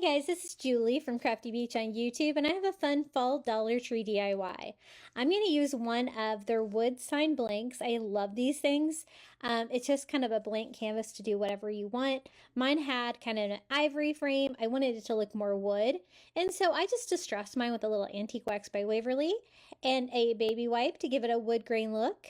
Hey guys, this is Julie from Crafty Beach on YouTube, and I have a fun fall Dollar Tree DIY. I'm going to use one of their wood sign blanks. I love these things. It's just kind of a blank canvas to do whatever you want. Mine had kind of an ivory frame. I wanted it to look more wood, and so I just distressed mine with a little Antique Wax by Waverly and a baby wipe to give it a wood grain look.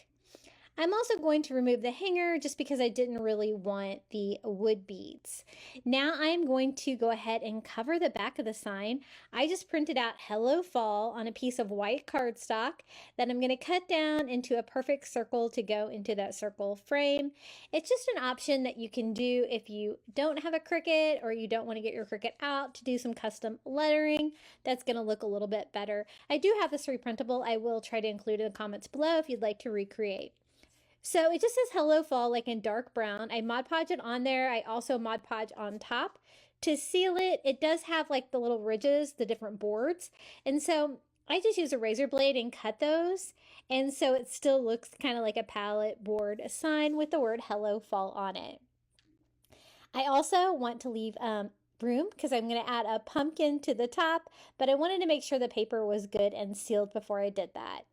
I'm also going to remove the hanger just because I didn't really want the wood beads. Now I'm going to go ahead and cover the back of the sign. I just printed out Hello Fall on a piece of white cardstock that I'm going to cut down into a perfect circle to go into that circle frame. It's just an option that you can do if you don't have a Cricut or you don't want to get your Cricut out to do some custom lettering. That's going to look a little bit better. I do have this reprintable. I will try to include in the comments below if you'd like to recreate. So it just says Hello Fall, like in dark brown. I Mod Podge it on there. I also Mod Podge on top to seal it. It does have like the little ridges, the different boards. And so I just use a razor blade and cut those. And so it still looks kind of like a palette board sign with the word Hello Fall on it. I also want to leave room because I'm going to add a pumpkin to the top, but I wanted to make sure the paper was good and sealed before I did that.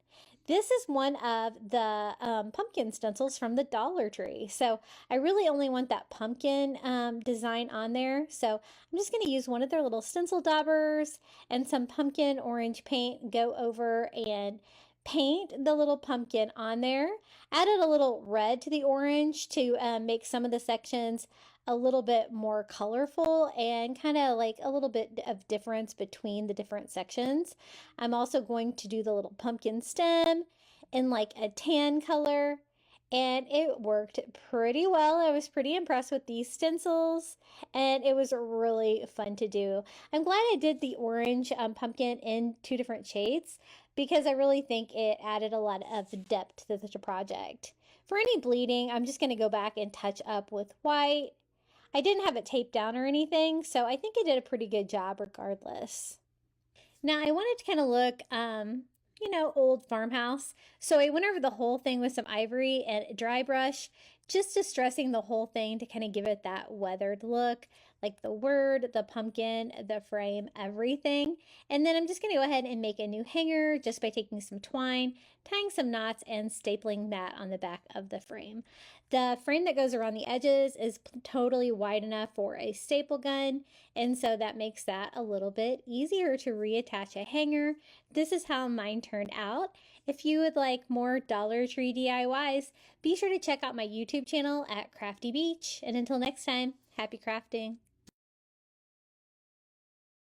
This is one of the pumpkin stencils from the Dollar Tree. So I really only want that pumpkin design on there. So I'm just going to use one of their little stencil daubers and some pumpkin orange paint, go over and paint the little pumpkin on there. Added a little red to the orange to make some of the sections a little bit more colorful and kind of like a little bit of difference between the different sections. I'm also going to do the little pumpkin stem in like a tan color, and it worked pretty well. I was pretty impressed with these stencils, and it was really fun to do. I'm glad I did the orange pumpkin in 2 different shades because I really think it added a lot of depth to the project. For any bleeding, I'm just going to go back and touch up with white. I didn't have it taped down or anything, so I think I did a pretty good job regardless. Now I wanted to kind of look, old farmhouse. So I went over the whole thing with some ivory and a dry brush, just distressing the whole thing to kind of give it that weathered look, like the word, the pumpkin, the frame, everything. And then I'm just going to go ahead and make a new hanger just by taking some twine, tying some knots, and stapling that on the back of the frame. The frame that goes around the edges is totally wide enough for a staple gun, and so that makes that a little bit easier to reattach a hanger. This is how mine turned out. If you would like more Dollar Tree DIYs, be sure to check out my YouTube channel at Crafty Beach. And until next time, happy crafting.